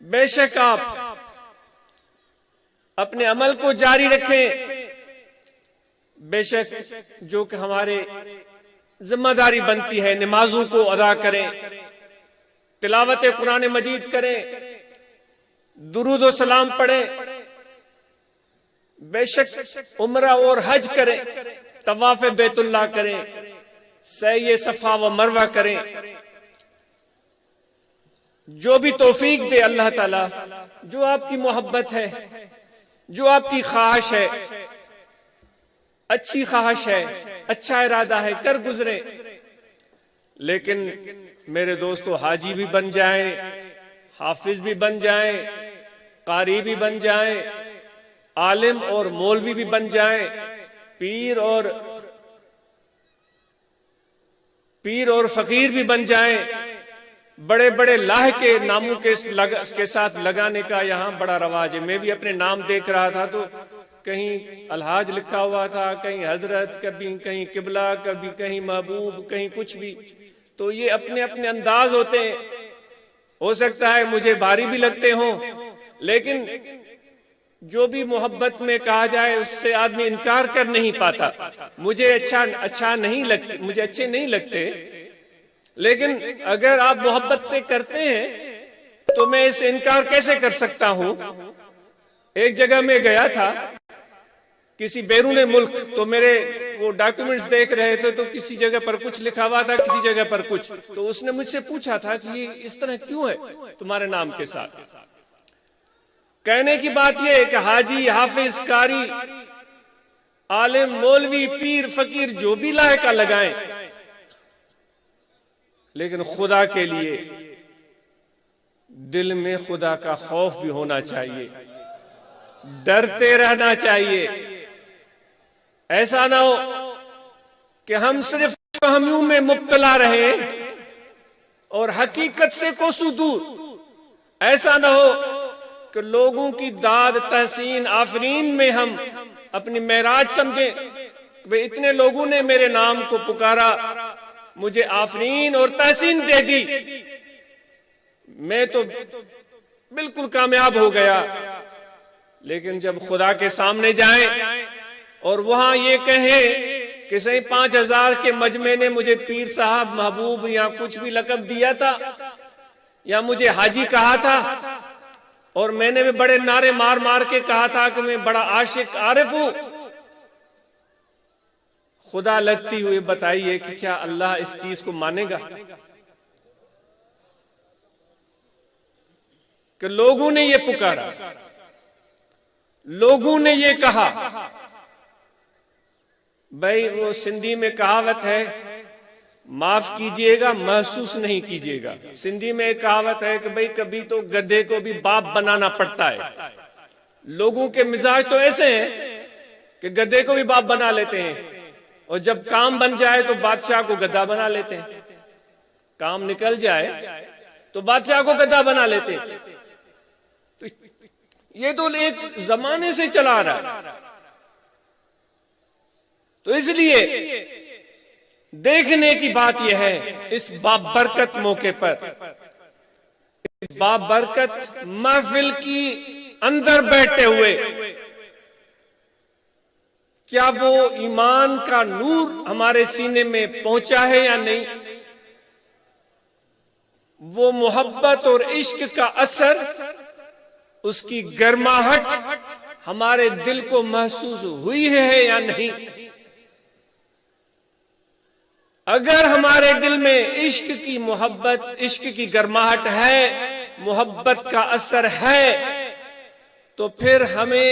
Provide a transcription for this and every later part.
بے شک آپ اپنے عمل کو جاری رکھیں، بے شک جو کہ ہمارے ذمہ داری بنتی ہے، نمازوں کو ادا کریں، تلاوت قرآن مجید کریں، درود و سلام پڑھیں، بے شک عمرہ اور حج کریں، طواف بیت اللہ کریں، سعی صفا و مروہ کریں۔ جو بھی توفیق دے اللہ تعالی، جو آپ کی محبت ہے، جو آپ کی خواہش ہے، اچھی خواہش ہے، اچھا ارادہ ہے، کر گزرے۔ لیکن میرے دوستو، حاجی بھی بن جائیں، حافظ بھی بن جائیں، قاری بھی بن جائیں، عالم اور مولوی بھی بن جائیں، پیر اور فقیر بھی بن جائیں، بڑے بڑے لاہ کے ناموں کے ساتھ لگانے کا یہاں بڑا رواج ہے۔ میں بھی اپنے نام دیکھ رہا تھا تو کہیں الحاج لکھا ہوا تھا، کہیں حضرت، کبھی کہیں قبلہ، کبھی کہیں محبوب، کہیں کچھ بھی۔ تو یہ اپنے اپنے انداز ہوتے ہیں، ہو سکتا ہے مجھے بھاری بھی لگتے ہوں، لیکن جو بھی محبت میں کہا جائے اس سے آدمی انکار کر نہیں پاتا۔ مجھے اچھا نہیں لگتے، مجھے اچھے نہیں لگتے، لیکن اگر آپ محبت سے کرتے ہیں تو میں اس سے انکار کیسے کر سکتا ہوں۔ ایک جگہ میں گیا تھا کسی بیرون ملک، تو میرے وہ ڈاکومنٹس دیکھ رہے تھے، تو کسی جگہ پر کچھ لکھا ہوا تھا، کسی جگہ پر کچھ۔ تو اس نے مجھ سے پوچھا تھا کہ یہ اس طرح کیوں ہے تمہارے نام کے ساتھ؟ کہنے کی بات یہ ہے کہ حاجی، حافظ، قاری، عالم، مولوی، پیر، فقیر جو بھی لائقہ لگائیں، لیکن خدا کے لیے دل میں خدا کا خوف بھی ہونا چاہیے، ڈرتے رہنا چاہیے۔ ایسا نہ ہو کہ ہم صرف فہمیوں میں مبتلا رہے اور حقیقت سے کوسوں دور۔ ایسا نہ ہو کہ لوگوں کی داد تحسین آفرین میں ہم اپنی معراج سمجھیں کہ اتنے لوگوں نے میرے نام کو پکارا، مجھے آفرین اور تحسین دے دی، میں تو بالکل کامیاب ہو گیا۔ لیکن جب خدا کے سامنے جائیں اور وہاں یہ کہیں کہ صحیح 5000 کے مجمع نے مجھے پیر صاحب، محبوب یا کچھ بھی لقب دیا تھا، یا مجھے حاجی کہا تھا، اور میں نے بھی بڑے نعرے مار مار کے کہا تھا کہ میں بڑا عاشق عارف ہوں، خدا لگتی ہوئی بتائیے کہ کیا اللہ اس چیز کو مانے گا؟ کہ لوگوں نے یہ پکارا، لوگوں نے یہ کہا۔ بھائی وہ سندھی میں کہاوت ہے، معاف کیجئے گا محسوس نہیں کیجئے گا۔ سندھی میں ایک کہاوت ہے کہ بھائی کبھی تو گدھے کو بھی باپ بنانا پڑتا ہے۔ لوگوں کے مزاج تو ایسے ہیں کہ گدھے کو بھی باپ بنا لیتے ہیں، اور جب کام بن جائے تو بادشاہ کو گدھا بنا لیتے ہیں۔ کام نکل جائے تو بادشاہ کو گدھا بنا لیتے ہیں۔ یہ تو ایک زمانے سے چلا رہا ہے۔ تو اس لیے دیکھنے کی بات یہ ہے، اس بابرکت موقع پر، اس بابرکت محفل کی اندر بیٹھے ہوئے، کیا وہ ایمان کا نور ہمارے سینے میں پہنچا ہے یا نہیں؟ وہ محبت اور عشق کا اثر، اس کی گرماہٹ ہمارے دل کو محسوس ہوئی ہے یا نہیں؟ اگر ہمارے دل میں عشق کی محبت، عشق کی گرماہٹ ہے، محبت کا اثر ہے، تو پھر ہمیں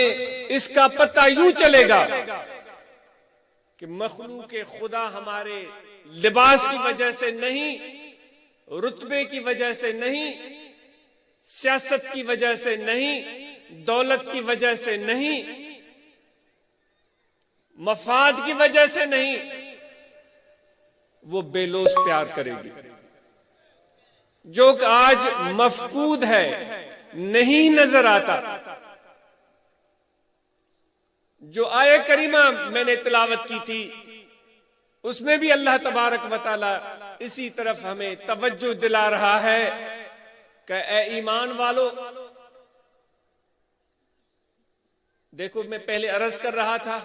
اس کا پتہ یوں چلے گا کہ مخلوق خدا ہمارے لباس کی وجہ سے نہیں، رتبے کی وجہ سے نہیں، سیاست کی وجہ سے نہیں، دولت کی وجہ سے نہیں، مفاد کی وجہ سے نہیں، وہ بے لوث پیار کرے گی۔ جو کہ آج مفقود ہے، نہیں نظر آتا۔ جو آیہ کریمہ میں نے تلاوت کی تھی، اس میں بھی اللہ تبارک و تعالی اسی طرف ہمیں توجہ دلا رہا ہے کہ اے ایمان والو، دیکھو میں پہلے عرض کر رہا تھا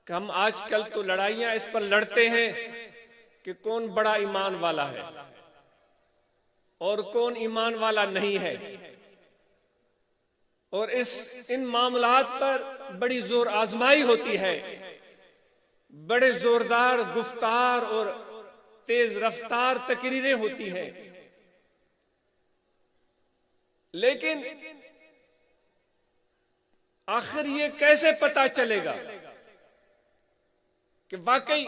کہ ہم آج کل تو لڑائیاں اس پر لڑتے ہیں کہ کون بڑا ایمان والا ہے اور کون ایمان والا نہیں ہے، اور ان معاملات پر بڑی زور آزمائی ہوتی ہے، بڑے زوردار گفتار اور تیز رفتار تقریریں ہوتی ہیں، لیکن آخر یہ کیسے پتا چلے گا کہ واقعی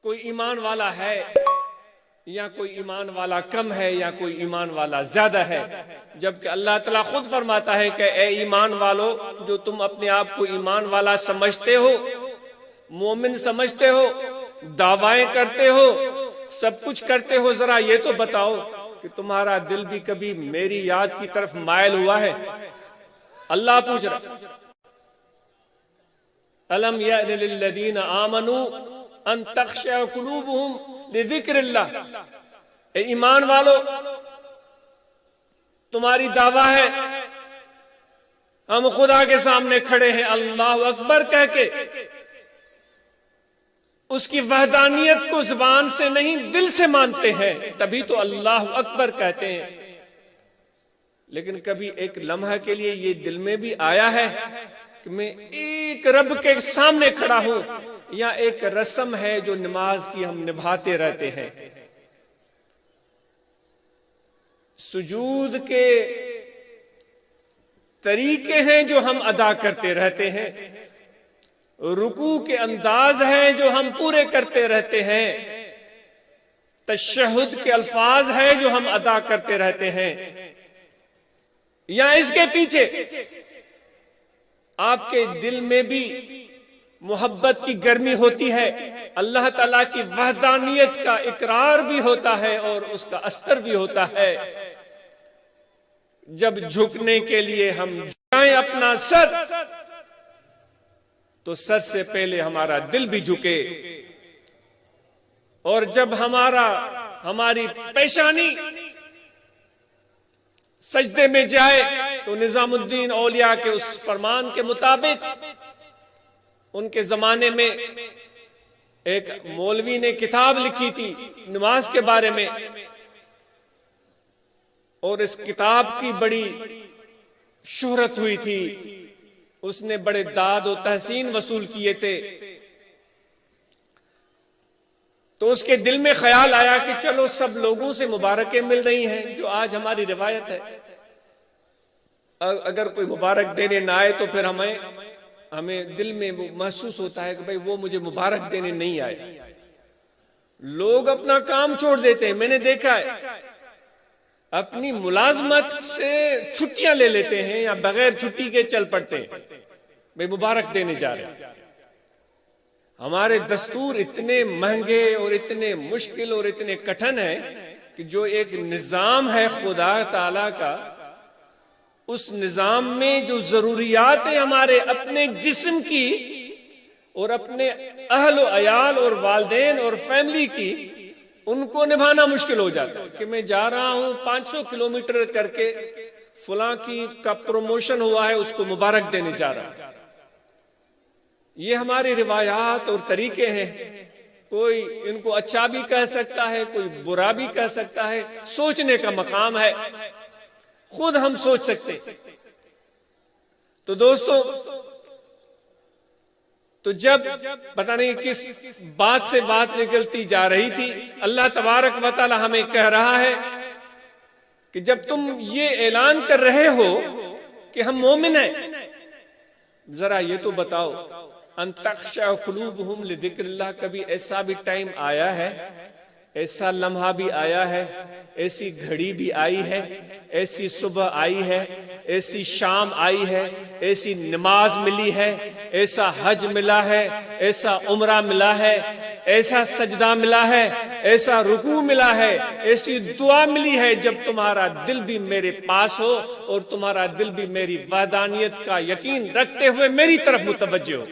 کوئی ایمان والا ہے یا کوئی ایمان والا کم ہے یا کوئی ایمان والا زیادہ ہے، جبکہ اللہ تعالیٰ خود فرماتا ہے کہ اے ایمان والو، جو تم اپنے آپ کو ایمان والا سمجھتے ہو، مومن سمجھتے ہو، دعوائیں کرتے ہو، سب کچھ کرتے ہو، ذرا یہ تو بتاؤ کہ تمہارا دل بھی کبھی میری یاد کی طرف مائل ہوا ہے؟ اللہ پوچھ رہا، الم یأن للذین آمنوا ان تخشع قلوبهم لذکر اللہ، اے ایمان والو، تمہاری دعویٰ ہے، ہم خدا کے سامنے کھڑے ہیں اللہ اکبر کہہ کے، اس کی وحدانیت کو زبان سے نہیں دل سے مانتے ہیں، تبھی تو اللہ اکبر کہتے ہیں، لیکن کبھی ایک لمحہ کے لیے یہ دل میں بھی آیا ہے کہ میں ایک رب کے سامنے کھڑا ہوں، یا ایک رسم ہے جو نماز کی ہم نبھاتے رہتے ہیں، سجود کے طریقے ہیں جو ہم ادا کرتے رہتے ہیں، رکوع کے انداز ہیں جو ہم پورے کرتے رہتے ہیں، تشہد کے الفاظ ہیں جو ہم ادا کرتے رہتے ہیں، یا اس کے پیچھے آپ کے دل میں بھی محبت کی گرمی ہوتی ہے، اللہ تعالیٰ کی وحدانیت کا اقرار بھی ہوتا ہے اور اس کا اثر بھی ہوتا ہے۔ جب جھکنے کے لیے ہم جھکائیں اپنا سر، تو سر سے پہلے ہمارا دل بھی جھکے، اور جب ہماری پیشانی سجدے میں جائے تو نظام الدین اولیاء کے اس فرمان کے مطابق، ان کے زمانے میں ایک مولوی نے کتاب لکھی تھی نماز کے بارے میں، اور اس کتاب کی بڑی شہرت ہوئی تھی، اس نے بڑے داد و تحسین وصول کیے تھے، تو اس کے دل میں خیال آیا کہ چلو سب لوگوں سے مبارکیں مل رہی ہیں، جو آج ہماری روایت ہے، اگر کوئی مبارک دینے نہ آئے تو پھر ہمیں دل میں وہ محسوس ہوتا ہے کہ بھئی وہ مجھے مبارک دینے نہیں آئے، لوگ اپنا کام چھوڑ دیتے ہیں، میں نے دیکھا ہے، اپنی ملازمت سے چھٹیاں لے لیتے ہیں یا بغیر چھٹی کے چل پڑتے ہیں، بھئی مبارک دینے جا رہے ہیں۔ ہمارے دستور اتنے مہنگے اور اتنے مشکل اور اتنے کٹھن ہیں کہ جو ایک نظام ہے خدا تعالی کا، اس نظام میں جو ضروریات ہیں ہمارے اپنے جسم کی اور اپنے اہل و عیال اور والدین اور فیملی کی، ان کو نبھانا مشکل ہو جاتا ہے کہ میں جا رہا ہوں 500 کلومیٹر کر کے فلاں کا پروموشن ہوا ہے، اس کو مبارک دینے جا رہا ہوں۔ یہ ہماری روایات اور طریقے ہیں، کوئی ان کو اچھا بھی کہہ سکتا ہے، کوئی برا بھی کہہ سکتا ہے، سوچنے کا مقام ہے، خود ہم سوچ سکتے۔ تو دوستو، تو جب پتہ نہیں کس بات سے بات نکلتی جا رہی تھی، اللہ تبارک و تعالی ہمیں کہہ رہا ہے کہ جب تم یہ اعلان کر رہے ہو کہ ہم مومن ہیں، ذرا یہ تو بتاؤ، ان تخشع قلوبہم لذکر اللہ، کبھی ایسا بھی ٹائم آیا ہے، ایسا لمحہ بھی آیا ہے، ایسی گھڑی بھی آئی ہے، ایسی صبح آئی ہے، ایسی شام آئی ہے، ایسی نماز ملی ہے، ایسا حج ملا ہے، ایسا عمرہ ملا ہے، ایسا سجدہ ملا ہے، ایسا رکوع ملا ہے، ایسی دعا ملی ہے، جب تمہارا دل بھی میرے پاس ہو اور تمہارا دل بھی میری وحدانیت کا یقین رکھتے ہوئے میری طرف متوجہ ہو۔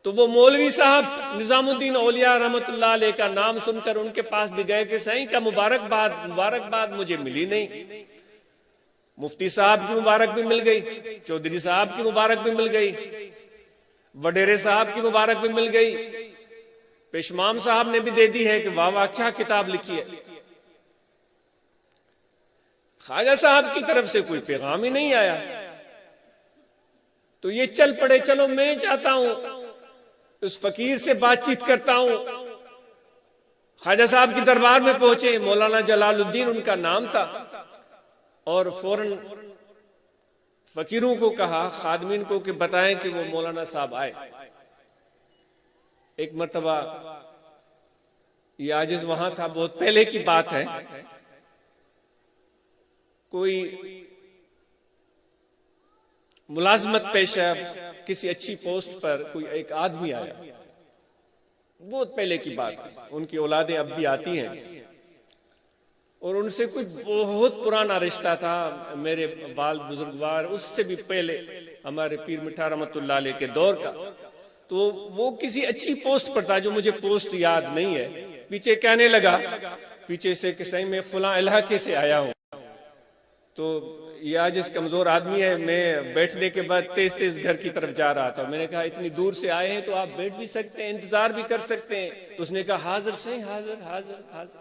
تو وہ مولوی صاحب نظام الدین اولیاء رحمۃ اللہ علیہ کا نام سن کر ان کے پاس بھی گئے کہ سائیں کا مبارکباد مجھے ملی نہیں. مفتی صاحب کی مبارک بھی مل گئی، چودھری صاحب کی مبارک بھی مل گئی، وڈیرے صاحب کی مبارک بھی مل گئی، پیشمام صاحب نے بھی دے دی ہے کہ واہ واہ کیا کتاب لکھی ہے. خواجہ صاحب کی طرف سے کوئی پیغام ہی نہیں آیا. تو یہ چل پڑے، چلو میں چاہتا ہوں اس فقیر سے بات چیت کرتا ہوں. خواجہ صاحب کی دربار میں پہنچے، مولانا جلال الدین ان کا نام تھا، اور فوراً فقیروں کو کہا، خادمین کو، کہ بتائیں کہ وہ مولانا صاحب آئے. ایک مرتبہ یہ عاجز وہاں تھا، بہت پہلے کی بات ہے، کوئی ملازمت پیشہ کسی اچھی پوسٹ پر کوئی ایک آدمی آیا، بہت پہلے کی بات ہے، ان کی اولادیں اب بھی آتی ہیں، اور ان سے کوئی بہت پرانا رشتہ تھا، میرے بال بزرگوار اس سے بھی پہلے ہمارے پیر مٹھا رحمت اللہ علیہ کے دور کا. تو وہ کسی اچھی پوسٹ پر تھا، جو مجھے پوسٹ یاد نہیں ہے. پیچھے کہنے لگا، پیچھے سے کہ صحیح میں فلاں علاقے سے آیا ہوں. تو یہ عاجز کمزور آدمی ہے، میں بیٹھنے کے بعد تیز تیز گھر کی طرف جا رہا تھا. میں نے کہا اتنی دور سے آئے ہیں تو آپ بیٹھ بھی سکتے ہیں، انتظار بھی کر سکتے ہیں. تو اس نے کہا حاضر صحیح، حاضر حاضر حاضر.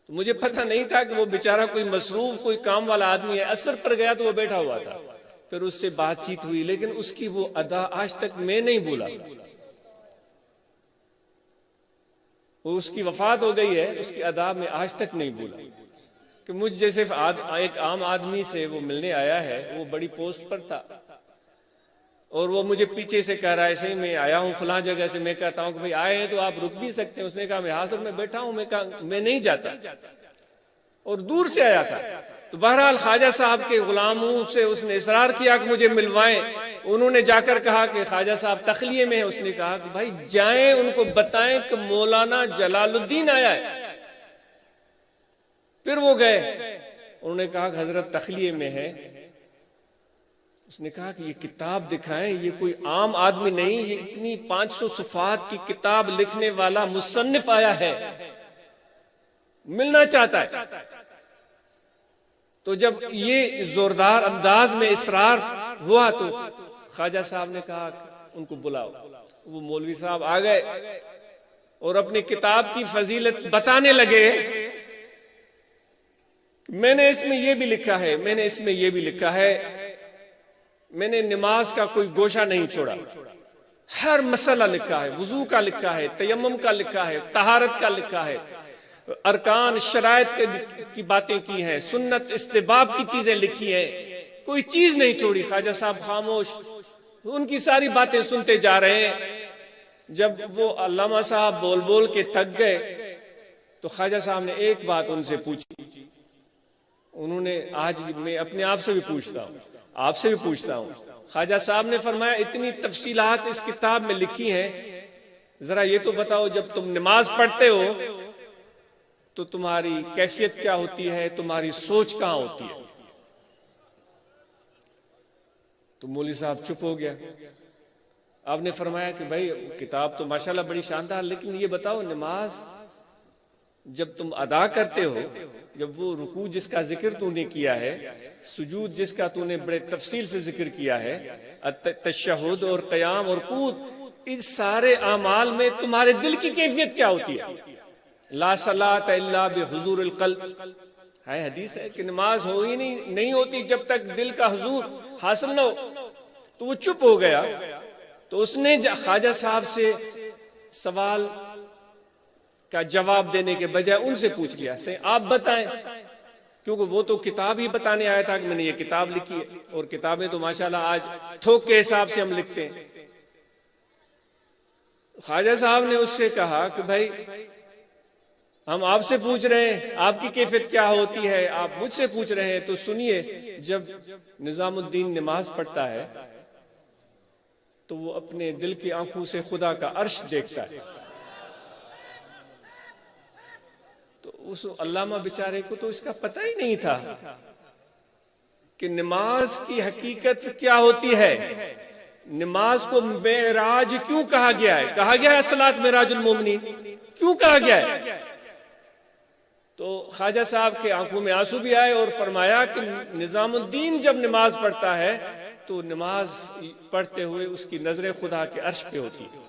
تو مجھے پتہ نہیں تھا کہ وہ بیچارہ کوئی مصروف کوئی کام والا آدمی ہے. اثر پر گیا تو وہ بیٹھا ہوا تھا. پھر اس سے بات چیت ہوئی، لیکن اس کی وہ ادا آج تک میں نہیں بھولا. وہ اس کی وفات ہو گئی ہے، اس کی ادا میں آج تک نہیں بھولا کہ مجھ جیسے ایک عام آدمی سے وہ ملنے آیا ہے. وہ بڑی پوسٹ پر تھا، اور وہ مجھے پیچھے سے کہہ رہا ہے صحیح میں آیا ہوں فلاں جگہ سے. میں کہتا ہوں کہ بھئی آئے ہیں تو آپ رک بھی سکتے ہیں. اس نے کہا میں حاضر، میں بیٹھا ہوں. میں کہا میں نہیں جاتا، اور دور سے آیا تھا. تو بہرحال خواجہ صاحب کے غلاموں سے اس نے اصرار کیا کہ مجھے ملوائیں. انہوں نے جا کر کہا کہ خواجہ صاحب تخلیے میں ہیں. اس نے کہا کہ بھائی جائیں، ان کو بتائیں کہ مولانا جلال الدین آیا ہے. پھر وہ گئے، انہوں نے کہا کہ حضرت تخلیے میں ہے. اس نے کہا کہ یہ کتاب دکھائیں، یہ کوئی عام آدمی نہیں، یہ اتنی 500 صفحات کی کتاب لکھنے والا مصنف آیا ہے، ملنا چاہتا ہے. تو جب یہ زوردار انداز میں اصرار ہوا تو خواجہ صاحب نے کہا ان کو بلاؤ. وہ مولوی صاحب آ گئے اور اپنی کتاب کی فضیلت بتانے لگے. میں نے اس میں یہ بھی لکھا ہے، میں نے اس میں یہ بھی لکھا ہے، میں نے نماز کا کوئی گوشہ نہیں چھوڑا، ہر مسئلہ لکھا ہے. وضو کا لکھا ہے، تیمم کا لکھا ہے، طہارت کا لکھا ہے، ارکان شرائط کی باتیں کی ہیں، سنت استحباب کی چیزیں لکھی ہیں، کوئی چیز نہیں چھوڑی. خواجہ صاحب خاموش، ان کی ساری باتیں سنتے جا رہے ہیں. جب وہ علامہ صاحب بول بول کے تھک گئے تو خواجہ صاحب نے ایک بات ان سے پوچھی. انہوں نے، آج میں اپنے آپ سے بھی پوچھتا ہوں، آپ سے بھی پوچھتا ہوں، خواجہ صاحب نے فرمایا اتنی تفصیلات اس کتاب میں لکھی ہیں، ذرا یہ تو بتاؤ جب تم نماز پڑھتے ہو تو تمہاری کیفیت کیا ہوتی ہے، تمہاری سوچ کہاں ہوتی ہے؟ تو مولوی صاحب چپ ہو گیا. آپ نے فرمایا کہ بھائی کتاب تو ماشاءاللہ بڑی شاندار، لیکن یہ بتاؤ نماز جب تم ادا کرتے ہو، جب وہ رکوع جس کا ذکر تو نے کیا ہے، سجود جس کا تو نے بڑے تفصیل سے ذکر کیا ہے، تشہد اور قیام اور قعود، ان سارے اعمال میں تمہارے دل کی کیفیت کیا ہوتی ہے؟ لا صلاۃ الا بحضور القلب ہے، حدیث ہے کہ نماز ہو ہی نہیں ہوتی جب تک دل کا حضور حاصل نہ ہو. تو وہ چپ ہو گیا. تو اس نے خواجہ صاحب سے سوال کا جواب دینے کے بجائے ان سے پوچھ لیا، سے آپ بتائیں، کیونکہ وہ تو کتاب ہی بتانے آیا تھا کہ میں نے یہ کتاب لکھی ہے، اور کتابیں تو ماشاءاللہ آج تھوک کے حساب سے ہم لکھتے ہیں. خواجہ صاحب نے اس سے کہا کہ بھائی ہم آپ سے پوچھ رہے ہیں آپ کی کیفیت کیا ہوتی ہے، آپ مجھ سے پوچھ رہے ہیں. تو سنیے، جب نظام الدین نماز پڑھتا ہے تو وہ اپنے دل کی آنکھوں سے خدا کا عرش دیکھتا ہے. تو اس علامہ بیچارے کو تو اس کا پتہ ہی نہیں تھا کہ نماز کی حقیقت کیا ہوتی ہے. نماز کو معراج کیوں کہا گیا ہے؟ کہا گیا ہے الصلاۃ معراج المومنین، کیوں کہا گیا ہے؟ تو خواجہ صاحب کے آنکھوں میں آنسو بھی آئے اور فرمایا کہ نظام الدین جب نماز پڑھتا ہے تو نماز پڑھتے ہوئے اس کی نظر خدا کے عرش پہ ہوتی ہے۔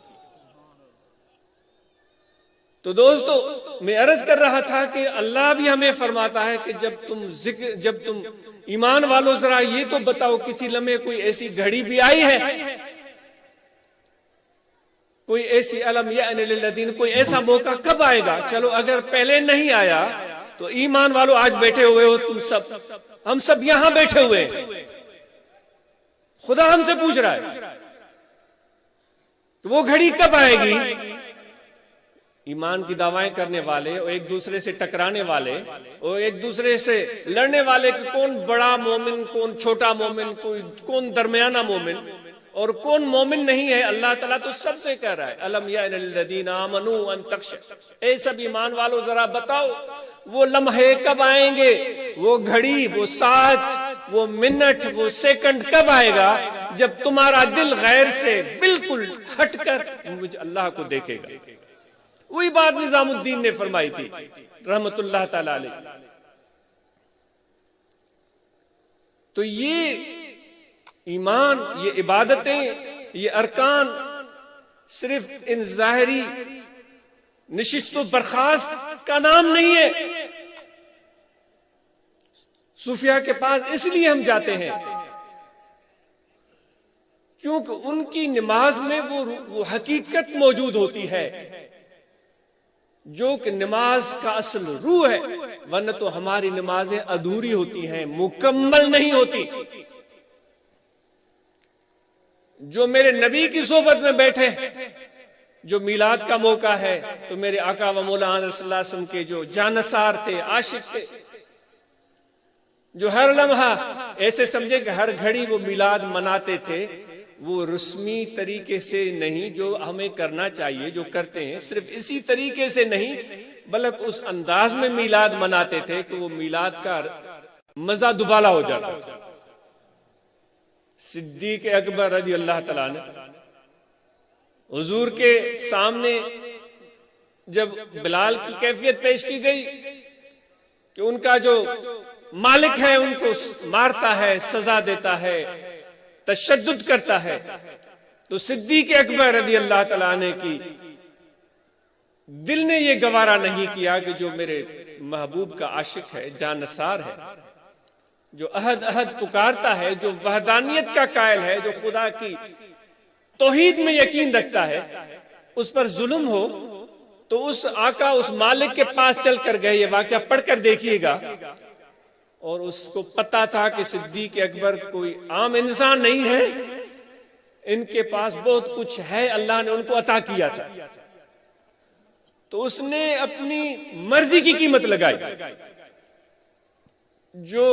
تو دوستو، میں عرض کر رہا تھا کہ اللہ بھی ہمیں فرماتا ہے کہ جب تم ایمان والو ذرا یہ تو بتاؤ، کسی لمحے کوئی ایسی گھڑی بھی آئی ہے، کوئی ایسی علم یأن للذین، کوئی ایسا موقع کب آئے گا؟ چلو اگر پہلے نہیں آیا تو ایمان والو آج بیٹھے ہوئے ہو تم سب، ہم سب یہاں بیٹھے ہوئے ہیں، خدا ہم سے پوچھ رہا ہے تو وہ گھڑی کب آئے گی؟ ایمان کی دعوائیں کرنے والے اور ایک دوسرے سے ٹکرانے والے اور ایک دوسرے سے لڑنے والے کہ کون بڑا مومن، کون چھوٹا مومن، کون درمیانہ مومن اور کون مومن نہیں ہے، اللہ تعالیٰ تو سب سے کہہ رہا ہے الم یأن للذین آمنوا ان تخشع، اے سب ایمان والو ذرا بتاؤ وہ لمحے کب آئیں گے، وہ گھڑی، وہ ساتھ، وہ منٹ، وہ سیکنڈ کب آئے گا جب تمہارا دل غیر سے بالکل ہٹ کر مجھ اللہ کو دیکھے گا۔ وہی بات نظام الدین نے فرمائی تھی رحمت اللہ تعالی علیہ۔ تو یہ ایمان، یہ عبادتیں، یہ ارکان صرف ان ظاہری نشست و برخاست کا نام نہیں ہے۔ صوفیاء کے پاس اس لیے ہم جاتے ہیں کیونکہ ان کی نماز میں وہ حقیقت موجود ہوتی ہے جو کہ نماز کا اصل روح ہے، ورنہ تو ہماری نمازیں ادھوری ہوتی ہیں، مکمل نہیں ہوتی۔ جو میرے نبی کی صحبت میں بیٹھے، جو میلاد کا موقع ہے، تو میرے آقا و مولانا صلی اللہ علیہ وسلم کے جو جانثار تھے، عاشق تھے، جو ہر لمحہ ایسے سمجھے کہ ہر گھڑی وہ میلاد مناتے تھے، وہ رسمی طریقے سے نہیں جو ہمیں کرنا چاہیے، جو کرتے ہیں صرف اسی طریقے سے نہیں بلکہ اس انداز میں میلاد مناتے تھے کہ وہ میلاد کا مزہ دوبالا ہو جاتا۔ صدیق اکبر رضی اللہ تعالیٰ نے حضور کے سامنے جب بلال کی کیفیت پیش کی گئی کہ ان کا جو مالک ہے ان کو مارتا ہے، سزا دیتا ہے، تشدد کرتا ہے، تو صدیق اکبر رضی اللہ تعالیٰ عنہ کی دل نے یہ گوارا نہیں کیا کہ جو میرے محبوب کا عاشق ہے، جانثار ہے، جو احد احد پکارتا ہے، جو وحدانیت کا قائل ہے، جو خدا کی توحید میں یقین رکھتا ہے، اس پر ظلم ہو تو اس آقا، اس مالک کے پاس چل کر گئے۔ یہ واقعہ پڑھ کر دیکھیے گا، اور اس کو پتا تھا کہ صدیق اکبر کوئی عام انسان نہیں ہے، ان کے پاس بہت کچھ ہے، اللہ نے ان کو عطا کیا تھا، تو اس نے اپنی مرضی کی قیمت لگائی، جو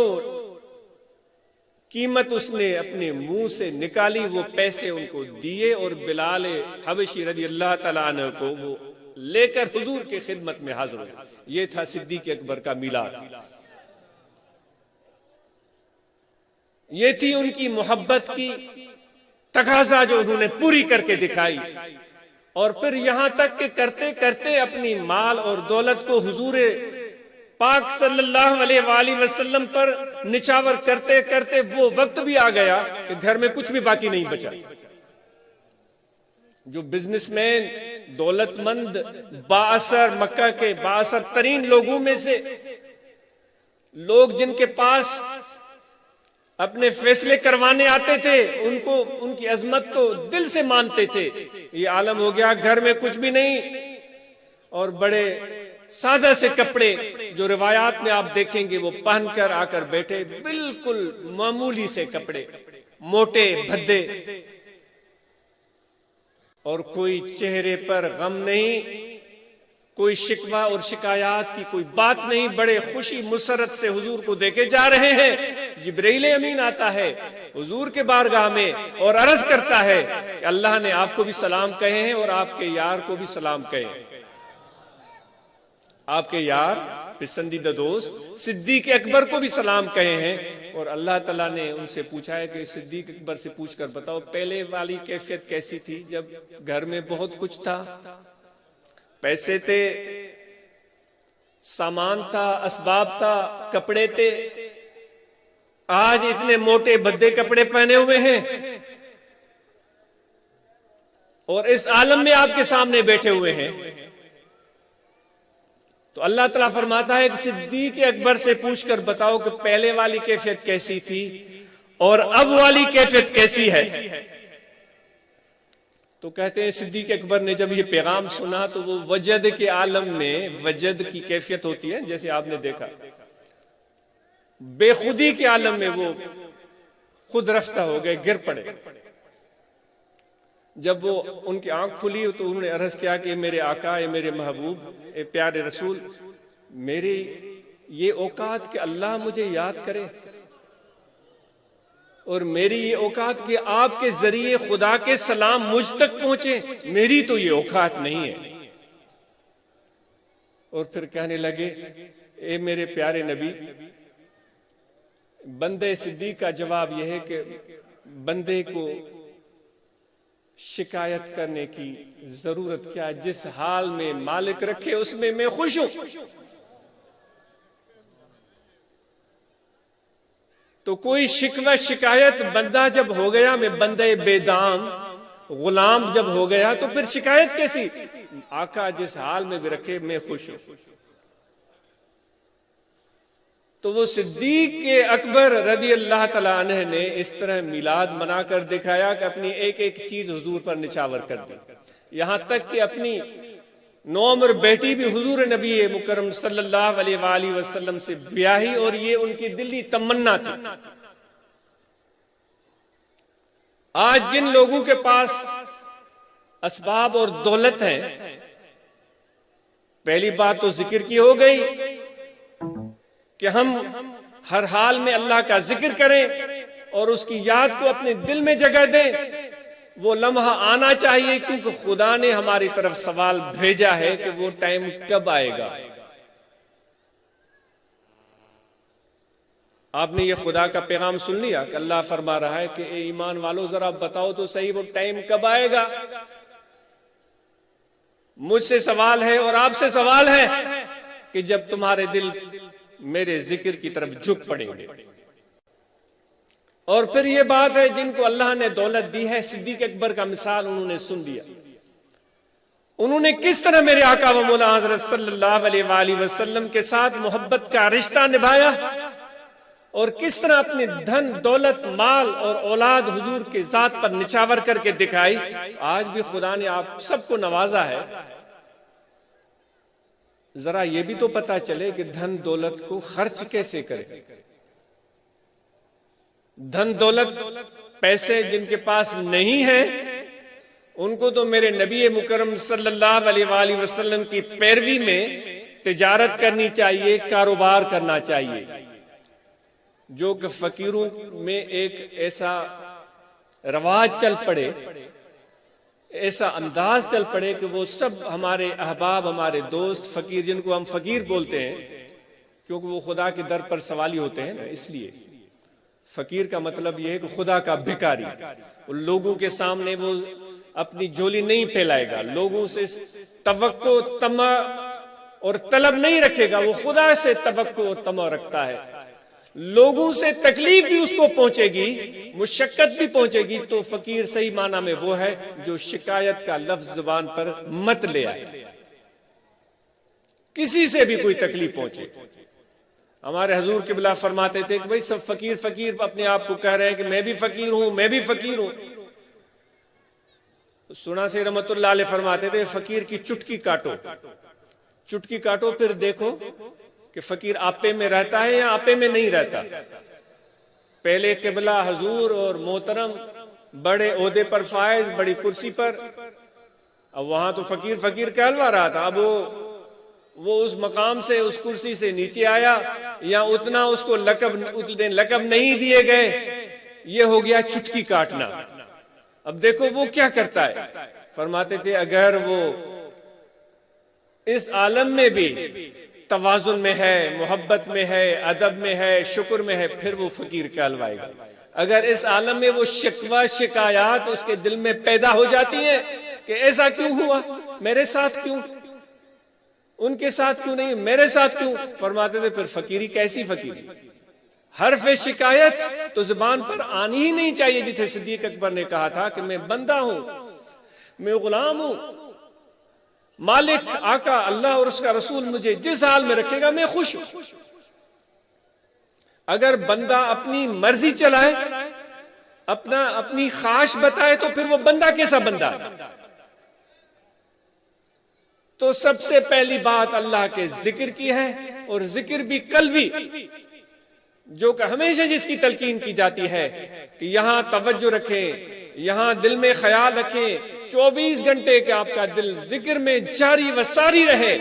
قیمت اس نے اپنے منہ سے نکالی وہ پیسے ان کو دیے، اور بلال حبشی رضی اللہ تعالیٰ عنہ کو وہ لے کر حضور کی خدمت میں حاضر ہوئے۔ یہ تھا صدیق اکبر کا میلاد، یہ تھی ان کی محبت کی تقاضا جو انہوں نے پوری کر کے دکھائی، اور پھر یہاں تک کہ کرتے کرتے اپنی مال اور دولت کو حضور پاک صلی اللہ علیہ وآلہ وسلم پر نچاور کرتے کرتے وہ وقت بھی آ گیا کہ گھر میں کچھ بھی باقی نہیں بچا۔ جو بزنس مین، دولت مند، بااثر، مکہ کے بااثر ترین لوگوں میں سے لوگ جن کے پاس اپنے فیصلے کروانے آتے تھے، ان کی عظمت کو دل سے مانتے تھے، یہ عالم ہو گیا گھر میں کچھ بھی نہیں، اور بڑے سادہ سے کپڑے جو روایات میں آپ دیکھیں گے وہ پہن کر آ کر بیٹھے، بالکل معمولی سے کپڑے، موٹے بھدے، اور کوئی چہرے پر غم نہیں، کوئی شکوہ اور شکایات کی کوئی بات نہیں، بڑے خوشی مسرت سے حضور کو دیکھے جا رہے ہیں۔ جبرائیل امین آتا ہے حضور کے بارگاہ میں اور عرض کرتا ہے کہ اللہ نے آپ کو بھی سلام کہے ہیں اور آپ کے یار کو بھی سلام کہے ہیں۔ آپ کے یار، پسندیدہ دوست صدیق اکبر کو بھی سلام کہے ہیں اور اللہ تعالیٰ نے ان سے پوچھا ہے کہ صدیق اکبر سے پوچھ کر بتاؤ پہلے والی کیفیت کیسی تھی جب گھر میں بہت کچھ تھا، پیسے تھے، سامان تھا، اسباب تھا، کپڑے تھے، آج اتنے موٹے بھدے کپڑے پہنے ہوئے ہیں اور اس عالم میں آپ کے سامنے بیٹھے ہوئے ہیں۔ تو اللہ تعالیٰ فرماتا ہے کہ صدیق اکبر سے پوچھ کر بتاؤ کہ پہلے والی کیفیت کیسی تھی اور اب والی کیفیت کیسی ہے۔ تو کہتے ہیں صدیق اکبر نے جب یہ پیغام سنا تو وہ وجد کے عالم میں، وجد کی کیفیت ہوتی ہے جیسے آپ نے دیکھا، بے خودی کے عالم میں وہ خود رفتہ ہو گئے، گر پڑے۔ جب وہ ان کی آنکھ کھلی تو انہوں نے عرض کیا کہ میرے آقا، اے میرے محبوب، اے پیارے رسول، میری یہ اوقات کہ اللہ مجھے یاد کرے اور میری یہ اوقات کہ آپ کے ذریعے خدا کے سلام مجھ تک پہنچے، میری تو یہ اوقات نہیں ہے۔ اور پھر کہنے لگے اے میرے پیارے نبی، بندے صدیق کا جواب یہ ہے کہ بندے کو شکایت کرنے کی ضرورت کیا، جس حال میں مالک رکھے اس میں میں خوش ہوں۔ تو کوئی شکوہ شکایت بندہ جب ہو گیا، میں بندے بے دام غلام جب ہو گیا تو پھر شکایت کیسی؟ آقا جس حال میں بھی رکھے میں خوش ہوں۔ تو وہ صدیق اکبر رضی اللہ تعالیٰ عنہ نے اس طرح میلاد منا کر دکھایا کہ اپنی ایک ایک چیز حضور پر نچھاور کر دی، یہاں تک کہ اپنی نوعمر بیٹی بھی حضور نبی مکرم صلی اللہ علیہ وآلہ وسلم سے بیاہی، اور یہ ان کی دلی تمنا تھی۔ آج جن لوگوں کے پاس اسباب اور دولت ہے، پہلی بات تو ذکر کی ہو گئی کہ ہم ہر حال میں اللہ کا ذکر کریں اور اس کی یاد کو اپنے دل میں جگہ دیں۔ وہ لمحہ آنا چاہیے کیونکہ خدا نے ہماری طرف سوال بھیجا ہے کہ وہ ٹائم کب آئے گا۔ آپ نے یہ خدا کا پیغام سن لیا کہ اللہ فرما رہا ہے کہ اے ایمان والو ذرا بتاؤ تو صحیح وہ ٹائم کب آئے گا۔ مجھ سے سوال ہے اور آپ سے سوال ہے کہ جب تمہارے دل میرے ذکر کی طرف جھک پڑیں گے۔ اور پھر یہ بات ہے جن کو اللہ نے دولت دی ہے، صدیق اکبر کا مثال انہوں نے سن لیا، انہوں نے کس طرح میرے آقا و مولا حضرت صلی اللہ علیہ وآلہ وسلم کے ساتھ محبت کا رشتہ نبھایا اور کس طرح اپنی دھن دولت مال اور اولاد حضور کے ذات پر نچھاور کر کے دکھائی۔ آج بھی خدا نے آپ سب کو نوازا ہے، ذرا یہ بھی تو پتا چلے کہ دھن دولت کو خرچ کیسے کرے۔ دھن دولت پیسے جن کے پاس نہیں ہیں ان کو تو میرے نبی مکرم صلی اللہ علیہ وآلہ وسلم کی پیروی میں تجارت کرنی چاہیے، کاروبار کرنا چاہیے، جو کہ فقیروں میں ایک ایسا رواج چل پڑے، ایسا انداز چل پڑے کہ وہ سب ہمارے احباب، ہمارے دوست فقیر، جن کو ہم فقیر بولتے ہیں کیونکہ وہ خدا کے در پر سوالی ہوتے ہیں نا، اس لیے فقیر کا مطلب یہ ہے کہ خدا کا بھکاری، لوگوں کے سامنے وہ اپنی جھولی نہیں پھیلائے گا، لوگوں سے توقع طمع اور طلب نہیں رکھے گا، وہ خدا سے توقع اور طمع رکھتا ہے۔ لوگوں سے تکلیف بھی اس کو پہنچے گی، مشقت بھی پہنچے گی، تو فقیر صحیح معنی میں وہ ہے جو شکایت کا لفظ زبان پر مت لے آئے، کسی سے بھی کوئی تکلیف پہنچے۔ ہمارے حضور قبلہ فرماتے تھے کہ بھئی سب فقیر فقیر اپنے آپ کو کہہ رہے ہیں کہ میں بھی فقیر ہوں، میں بھی فقیر ہوں۔ سنا سے رحمت اللہ علیہ فرماتے تھے فقیر کی چٹکی کاٹو، چٹکی کاٹو پھر دیکھو کہ فقیر آپے میں رہتا ہے یا آپے میں نہیں رہتا۔ پہلے قبلہ حضور اور محترم بڑے عہدے پر فائز، بڑی کرسی پر، اب وہاں تو فقیر فقیر کہلوا رہا تھا، اب وہ اس مقام سے، اس کرسی سے نیچے آیا، یا اتنا اس کو لقب نہیں دیے گئے، یہ ہو گیا چٹکی کاٹنا۔ اب دیکھو وہ کیا کرتا ہے، فرماتے تھے اگر وہ اس عالم میں بھی توازن میں ہے، محبت میں ہے، ادب میں ہے، شکر میں ہے، پھر وہ فقیر کہلوائے گا۔ اگر اس عالم میں وہ شکوہ شکایات اس کے دل میں پیدا ہو جاتی ہیں کہ ایسا کیوں ہوا، میرے ساتھ کیوں، ان کے ساتھ کیوں نہیں، میرے ساتھ کیوں، فرماتے تھے پھر فقیری کیسی فقیری؟ حرف شکایت تو زبان پر آنی ہی نہیں چاہیے، جسے صدیق اکبر نے کہا تھا کہ میں بندہ ہوں، میں غلام ہوں، مالک آقا اللہ اور اس کا رسول مجھے جس حال میں رکھے گا میں خوش ہوں۔ اگر بندہ اپنی مرضی چلائے، اپنی خواہش بتائے، تو پھر وہ بندہ کیسا بندہ؟ تو سب سے پہلی بات اللہ کے ذکر کی ہے، اور ذکر بھی قلبی، جو کہ ہمیشہ جس کی تلقین کی جاتی ہے کہ یہاں توجہ رکھیں، یہاں دل میں خیال رکھیں، 24 گھنٹے کہ آپ کا دل ذکر میں جاری و ساری رہے۔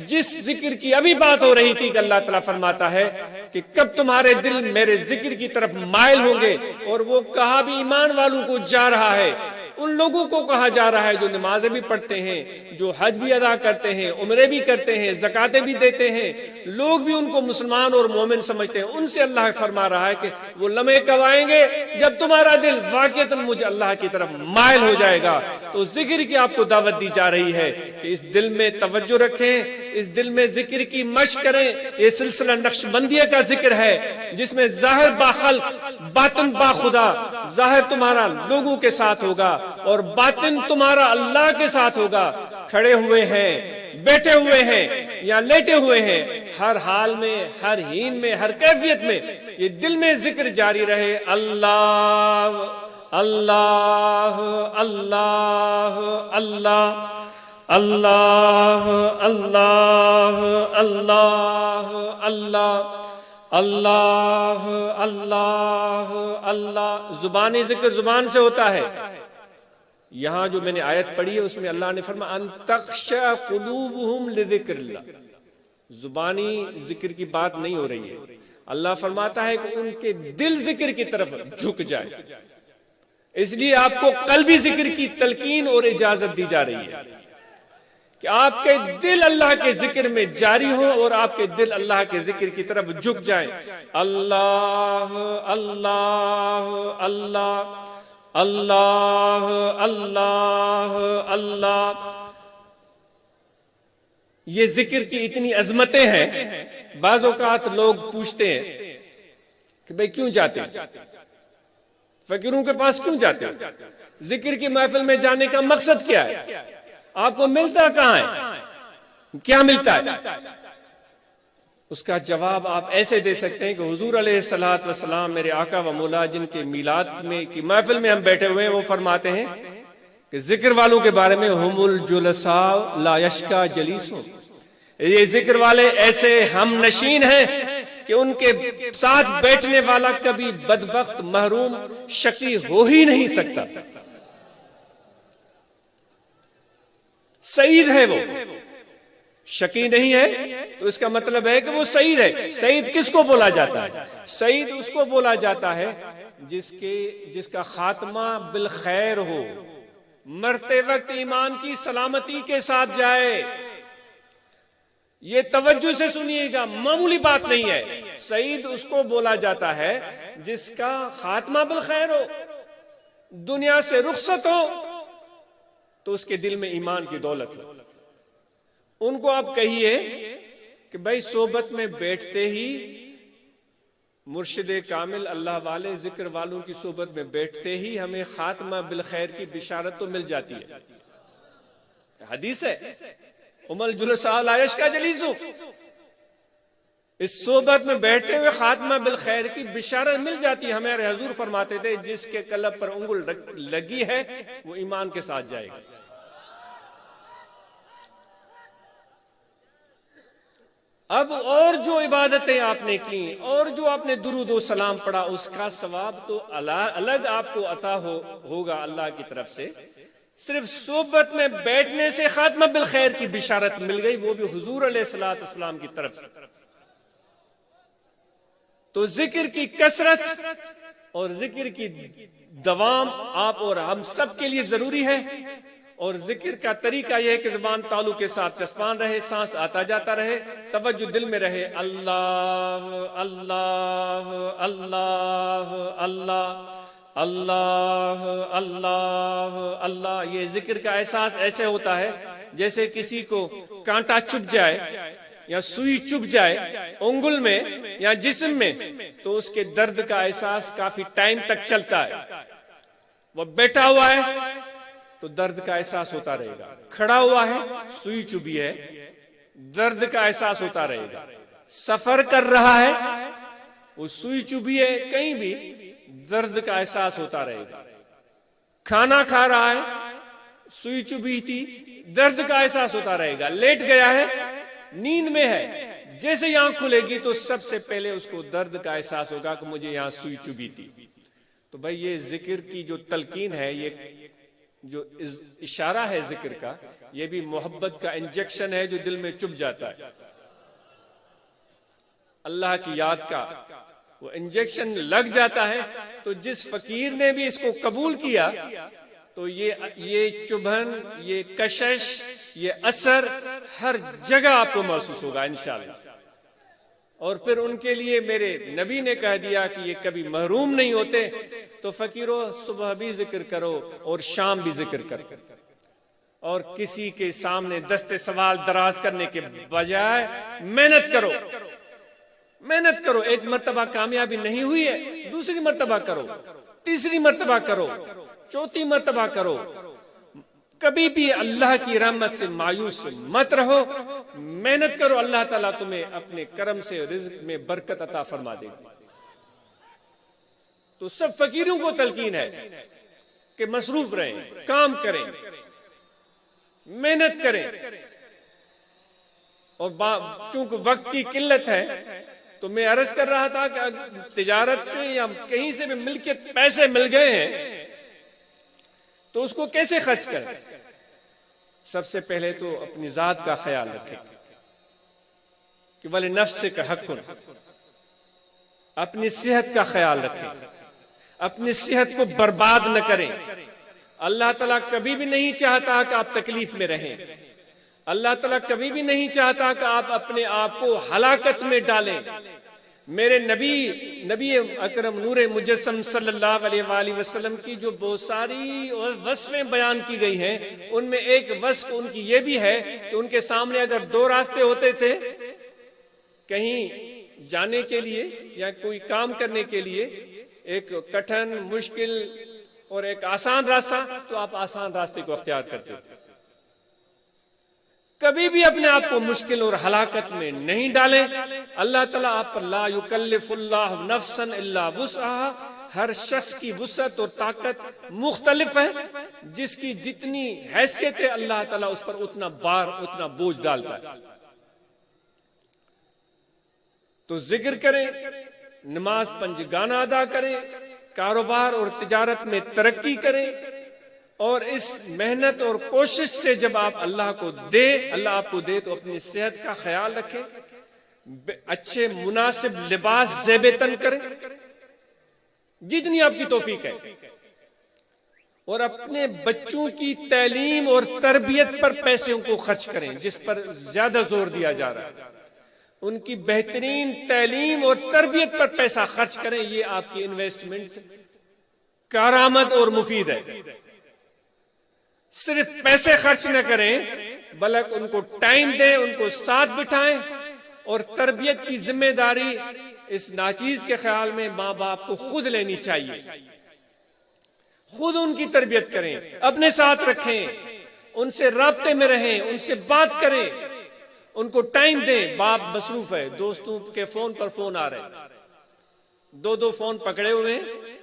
جس ذکر کی ابھی بات ہو رہی تھی کہ اللہ تعالیٰ فرماتا ہے کہ کب تمہارے دل میرے ذکر کی طرف مائل ہوں گے، اور وہ کہا بھی ایمان والوں کو جا رہا ہے، ان لوگوں کو کہا جا رہا ہے جو نمازیں بھی پڑھتے ہیں، جو حج بھی ادا کرتے ہیں، عمرے بھی کرتے ہیں، زکاتیں بھی دیتے ہیں، لوگ بھی ان کو مسلمان اور مومن سمجھتے ہیں، ان سے اللہ فرما رہا ہے کہ وہ لمحے کب آئیں گے جب تمہارا دل واقعتاً مجھے اللہ کی طرف مائل ہو جائے گا۔ تو ذکر کی آپ کو دعوت دی جا رہی ہے کہ اس دل میں توجہ رکھیں، اس دل میں ذکر کی مشق کریں۔ یہ سلسلہ نقش بندیہ کا ذکر ہے جس میں ظاہر با خلق باطن با خدا، ظاہر تمہارا لوگوں کے ساتھ ہوگا اور باطن تمہارا اللہ کے ساتھ ہوگا۔ کھڑے ہوئے ہیں، بیٹھے ہوئے ہیں یا لیٹے ہوئے ہیں، ہر حال میں، ہر ہین میں، ہر کیفیت میں یہ دل میں ذکر جاری رہے، اللہ اللہ اللہ اللہ اللہ اللہ اللہ اللہ اللہ اللہ اللہ۔ زبانی ذکر زبان سے ہوتا ہے۔ یہاں جو میں نے آیت پڑھی ہے اس میں اللہ نے فرمایا ان تخشع قلوبہم لذکر اللہ، زبانی ذکر کی بات نہیں ہو رہی ہے، اللہ فرماتا ہے کہ ان کے دل ذکر کی طرف جھک جائے، اس لیے آپ کو قلبی ذکر کی تلقین اور اجازت دی جا رہی ہے کہ آپ کے دل اللہ کے ذکر میں جاری ہو اور آپ کے دل اللہ کے ذکر کی طرف جھک جائیں۔ اللہ اللہ اللہ اللہ اللہ اللہ۔ یہ ذکر کی اتنی عظمتیں ہیں، بعض اوقات لوگ پوچھتے ہیں کہ بھئی کیوں جاتے ہیں، فقیروں کے پاس کیوں جاتے ہیں، ذکر کی محفل میں جانے کا مقصد کیا ہے، آپ کو ملتا کہاں ہے، کیا ملتا ہے؟ اس کا جواب آپ ایسے دے سکتے ہیں کہ حضور علیہ السلام میرے آقا و مولا جن کے میلاد میں کی محفل میں ہم بیٹھے ہوئے ہیں، وہ فرماتے ہیں کہ ذکر والوں کے بارے میں ہم الجلساء لا یشکا جلیسوں، یہ ذکر والے ایسے ہم نشین ہیں کہ ان کے ساتھ بیٹھنے والا کبھی بدبخت محروم شقی ہو ہی نہیں سکتا۔ سعید ہے وہ، شقی نہیں ہے، تو اس کا مطلب ہے کہ وہ سعید ہے۔ سعید کس کو بولا جاتا ہے؟ سعید اس کو بولا جاتا ہے جس کا خاتمہ بالخیر ہو، مرتے وقت ایمان کی سلامتی کے ساتھ جائے۔ یہ توجہ سے سنیے گا، معمولی بات نہیں ہے۔ سعید اس کو بولا جاتا ہے جس کا خاتمہ بالخیر ہو، دنیا سے رخصت ہو تو اس کے دل میں ایمان کی دولت ہو۔ ان کو آپ کہیے کہ بھائی صحبت میں بیٹھتے ہی مرشد کامل اللہ والے ذکر والوں کی صحبت میں بیٹھتے ہی ہمیں خاتمہ بالخیر کی بشارت تو مل جاتی ہے۔ حدیث ہے ام الجلساء لا یشکا جلیسو، اس صحبت میں بیٹھتے ہوئے خاتمہ بالخیر کی بشارت مل جاتی ہے۔ ہمارے حضور فرماتے تھے جس کے قلب پر انگل لگی ہے وہ ایمان کے ساتھ جائے گا۔ اب اور جو عبادتیں آپ نے کی اور جو آپ نے درود و سلام پڑھا اس کا ثواب تو الگ آپ کو عطا ہوگا اللہ کی طرف سے۔ صرف صحبت میں بیٹھنے سے خاتمہ بالخیر کی بشارت مل گئی، وہ بھی حضور علیہ السلام کی طرف سے۔ تو ذکر کی کثرت اور ذکر کی دوام آپ اور ہم سب کے لیے ضروری ہے، اور ذکر کا طریقہ یہ ہے کہ زبان تالو کے ساتھ چسپان رہے، سانس آتا جاتا رہے، توجہ دل میں رہے، اللہ اللہ اللہ اللہ اللہ اللہ اللہ۔ یہ ذکر کا احساس ایسے ہوتا ہے جیسے کسی کو کانٹا چبھ جائے یا سوئی چبھ جائے انگل میں یا جسم میں، تو اس کے درد کا احساس کافی ٹائم تک چلتا ہے۔ وہ بیٹھا ہوا ہے تو درد کا احساس ہوتا رہے گا، کھڑا ہوا ہے سوئی چبھی ہے درد کا احساس ہوتا رہے گا، سفر کر رہا ہے وہ سوئی چبھی ہے کہیں بھی درد کا احساس ہوتا رہے گا، کھانا کھا رہا ہے سوئی چبھی تھی درد کا احساس ہوتا رہے گا، لیٹ گیا ہے نیند میں ہے، جیسے ہی آنکھ کھلے گی تو سب سے پہلے اس کو درد کا احساس ہوگا کہ مجھے یہاں سوئی چبھی تھی۔ تو بھائی یہ ذکر کی جو تلقین ہے، یہ جو اشارہ ہے ذکر کا، یہ بھی محبت کا انجیکشن ہے جو دل میں چبھ جاتا ہے، اللہ کی یاد کا وہ انجیکشن لگ جاتا ہے۔ تو جس فقیر نے بھی اس کو قبول کیا تو یہ چبھن، یہ کشش، یہ اثر ہر جگہ آپ کو محسوس ہوگا انشاءاللہ۔ اور پھر ان کے لیے میرے نبی نے کہہ دیا کہ یہ کبھی محروم نہیں ہوتے۔ تو فقیروں، صبح بھی ذکر کرو اور شام بھی ذکر کرو، اور کسی کے سامنے دست سوال دراز کرنے کے بجائے محنت کرو، محنت کرو۔ ایک مرتبہ کامیابی نہیں ہوئی ہے، دوسری مرتبہ کرو، تیسری مرتبہ کرو، چوتھی مرتبہ کرو۔ کبھی بھی اللہ کی رحمت سے مایوس مت رہو، محنت کرو، اللہ تعالیٰ تمہیں اپنے کرم سے رزق میں برکت عطا فرما دے گا۔ تو سب فقیروں کو تلقین ہے کہ مصروف رہیں، کام کریں، محنت کریں۔ اور چونکہ وقت کی قلت ہے تو میں عرض کر رہا تھا کہ تجارت سے یا کہیں سے بھی ملکیت پیسے مل گئے ہیں تو اس کو کیسے خرچ کریں؟ سب سے پہلے تو اپنی ذات کا خیال رکھیں کہ وَلِنَفْسِكَ حَقٌّ، اپنی صحت کا خیال رکھیں، اپنی صحت کو برباد نہ کریں۔ اللہ تعالیٰ کبھی بھی نہیں چاہتا کہ آپ تکلیف میں رہیں، اللہ تعالیٰ کبھی بھی نہیں چاہتا کہ آپ اپنے آپ کو ہلاکت میں ڈالیں۔ میرے نبی اکرم نور مجسم صلی اللہ علیہ وآلہ وسلم کی جو بہت ساری وصفیں بیان کی گئی ہیں، ان میں ایک وصف ان کی یہ بھی ہے کہ ان کے سامنے اگر دو راستے ہوتے تھے کہیں جانے کے لیے یا کوئی کام کرنے کے لیے، ایک کٹھن مشکل اور ایک آسان راستہ، تو آپ آسان راستے کو اختیار کرتے تھے۔ کبھی بھی اپنے آپ کو مشکل اور ہلاکت میں نہیں ڈالیں۔ اللہ تعالیٰ آپ پر لا یکلف اللہ نفسا الا وسعها، ہر شخص کی وسعت اور طاقت مختلف ہے، جس کی جتنی حیثیت ہے اللہ تعالیٰ اس پر اتنا بار، اتنا بوجھ ڈالتا ہے۔ تو ذکر کریں، نماز پنجگانہ ادا کریں، کاروبار اور تجارت میں ترقی کریں، اور اس محنت اور کوشش سے جب آپ اللہ کو دے، اللہ آپ کو دے، تو اپنی صحت کا خیال رکھیں، اچھے مناسب لباس زیب تن کریں جتنی آپ کی توفیق ہے، اور اپنے بچوں کی تعلیم اور تربیت پر پیسوں کو خرچ کریں جس پر زیادہ زور دیا جا رہا ہے۔ ان کی بہترین تعلیم اور تربیت پر پیسہ خرچ کریں، یہ آپ کی انویسٹمنٹ کارآمد اور مفید ہے۔ صرف پیسے خرچ نہ کریں بلکہ ان کو ٹائم دیں، ان کو ساتھ بٹھائیں، اور تربیت کی ذمہ داری اس ناچیز کے خیال میں ماں باپ کو خود لینی چاہیے۔ خود ان کی تربیت کریں، اپنے ساتھ رکھیں، ان سے رابطے میں رہیں، ان سے بات کریں، ان کو ٹائم دیں۔ باپ مصروف ہے، دوستوں کے فون پر فون آ رہے ہیں، دو فون پکڑے ہوئے ہیں،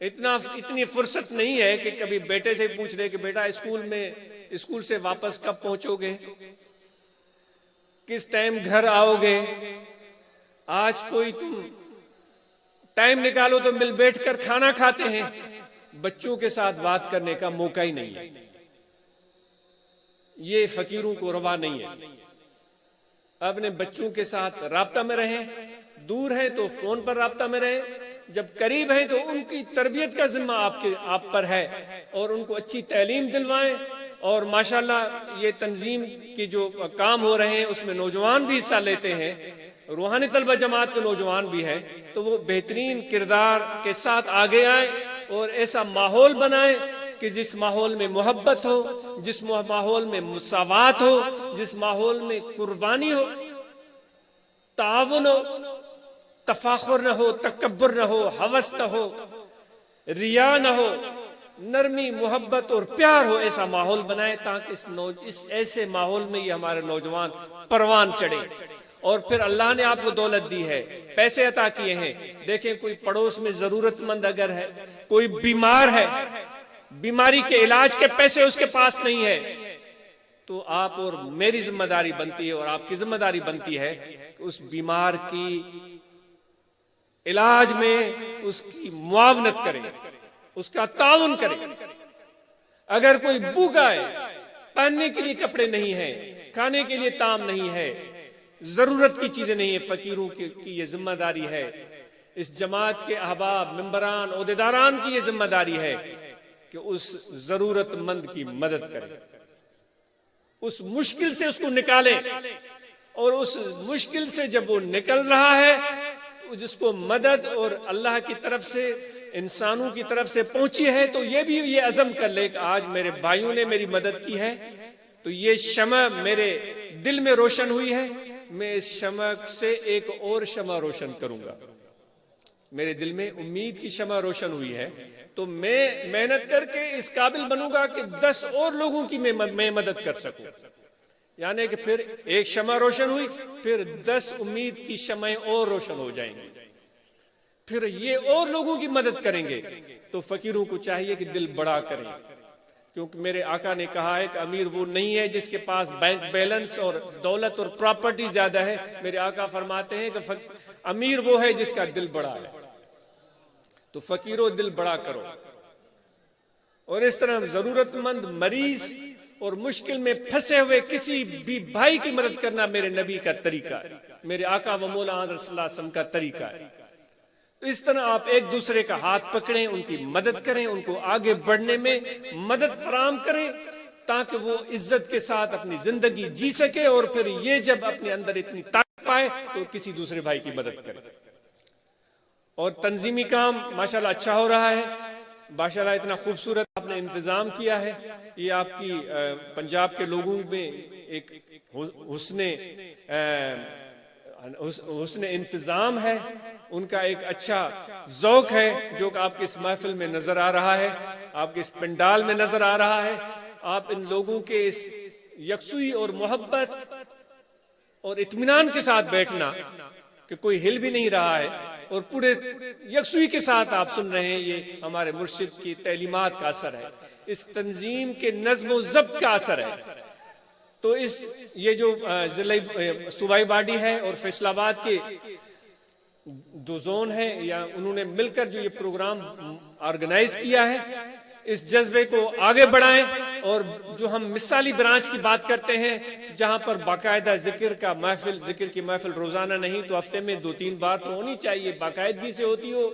اتنی فرصت نہیں ہے کہ کبھی بیٹے سے پوچھ لے کہ بیٹا اسکول سے واپس کب پہنچو گے، کس ٹائم گھر آؤ گے، آج کوئی تم ٹائم نکالو تو مل بیٹھ کر کھانا کھاتے ہیں۔ بچوں کے ساتھ بات کرنے کا موقع ہی نہیں ہے، یہ فقیروں کو روا نہیں ہے۔ اپنے بچوں کے ساتھ رابطہ میں رہیں، دور ہیں تو فون پر رابطہ میں رہیں، جب قریب ہیں تو ان کی تربیت کا ذمہ آپ پر ہے، اور ان کو اچھی تعلیم دلوائیں اور ماشاءاللہ یہ تنظیم کے جو کام ہو رہے ہیں اس میں نوجوان بھی حصہ لیتے ہیں، روحانی طلبہ جماعت کے نوجوان بھی ہیں، تو وہ بہترین کردار کے ساتھ آگے آئیں اور ایسا ماحول بنائیں کہ جس ماحول میں محبت ہو، جس ماحول میں مساوات ہو، جس ماحول میں قربانی ہو، تعاون ہو، تفاخر نہ ہو، تکبر نہ ہو، ہوس نہ ہو، ریا نہ ہو، نرمی، محبت اور پیار ہو، ایسا ماحول بنائے تاکہ اس ایسے ماحول میں یہ ہمارے نوجوان پروان چڑھے۔ اور پھر اللہ نے آپ کو دولت دی ہے، پیسے عطا کیے ہیں، دیکھیں کوئی پڑوس میں ضرورت مند اگر ہے، کوئی بیمار ہے، بیماری کے علاج کے پیسے اس کے پاس نہیں ہے، تو آپ اور میری ذمہ داری بنتی ہے اور آپ کی ذمہ داری بنتی ہے کہ اس بیمار کی علاج میں اس کی معاونت کریں، اس کا تعاون کریں۔ اگر کوئی بھوکا ہے، پہننے کے لیے کپڑے نہیں ہیں، کھانے کے لیے طعام نہیں ہے، ضرورت کی چیزیں نہیں ہیں، فقیروں کی یہ ذمہ داری ہے، اس جماعت کے احباب، ممبران، عہدیداران کی یہ ذمہ داری ہے کہ اس ضرورت مند کی مدد کریں، اس مشکل سے اس کو نکالیں، اور اس مشکل سے جب وہ نکل رہا ہے جس کو مدد اور اللہ کی طرف سے، انسانوں کی طرف سے پہنچی ہے، تو یہ بھی یہ عزم کر لے کہ آج میرے بھائیوں نے میری مدد کی ہے تو یہ شمع میرے دل میں روشن ہوئی ہے، میں اس شمع سے ایک اور شمع روشن کروں گا، میرے دل میں امید کی شمع روشن ہوئی ہے تو میں محنت کر کے اس قابل بنوں گا کہ 10 اور لوگوں کی میں مدد کر سکوں۔ یعنی کہ پھر ایک شمع روشن ہوئی، پھر 10 امید کی شمعیں اور روشن ہو جائیں گی، پھر یہ اور لوگوں کی مدد کریں گے۔ تو فقیروں کو چاہیے کہ دل بڑا کریں، کیونکہ میرے آقا نے کہا ہے کہ امیر وہ نہیں ہے جس کے پاس بینک بیلنس اور دولت اور پراپرٹی زیادہ ہے، میرے آقا فرماتے ہیں کہ امیر وہ ہے جس کا دل بڑا ہے۔ تو فقیروں دل بڑا کرو، اور اس طرح ضرورت مند، مریض اور مشکل میں پھنسے ہوئے کسی بھی بھائی کی مدد کرنا میرے نبی کا طریقہ ہے، میرے آقا و مولا حضرت صلی اللہ علیہ وسلم کا طریقہ ہے۔ تو اس طرح آپ ایک دوسرے کا ہاتھ پکڑیں، ان کی مدد کریں، ان کو آگے بڑھنے میں مدد فراہم کریں تاکہ وہ عزت کے ساتھ اپنی زندگی جی سکے، اور پھر یہ جب اپنے اندر اتنی طاقت پائے تو کسی دوسرے بھائی کی مدد کرے۔ اور تنظیمی کام ماشاءاللہ اچھا ہو رہا ہے، ماشاءاللہ اتنا خوبصورت آپ نے انتظام کیا ہے، یہ آپ کی پنجاب کے لوگوں میں ایک حسن انتظام ہے، ان کا ایک اچھا ذوق ہے جو کہ آپ کے اس محفل میں نظر آ رہا ہے، آپ کے اس پنڈال میں نظر آ رہا ہے۔ آپ ان لوگوں کے اس یکسوئی اور محبت اور اطمینان کے ساتھ بیٹھنا کہ کوئی ہل بھی نہیں رہا ہے اور پورے یکسوئی کے ساتھ آپ سن رہے ہیں، یہ ہمارے مرشد کی تعلیمات کا اثر ہے، اس تنظیم کے نظم و ضبط کا اثر ہے۔ تو یہ جو صوبائی باڈی ہے اور فیصل آباد کے 2 زون ہیں، یا انہوں نے مل کر جو یہ پروگرام آرگنائز کیا ہے، اس جذبے کو آگے بڑھائیں، اور جو ہم مثالی برانچ کی بات کرتے ہیں جہاں پر باقاعدہ ذکر کی محفل روزانہ نہیں تو ہفتے میں 2-3 بار تو ہونی چاہیے، باقاعدگی سے ہوتی ہو،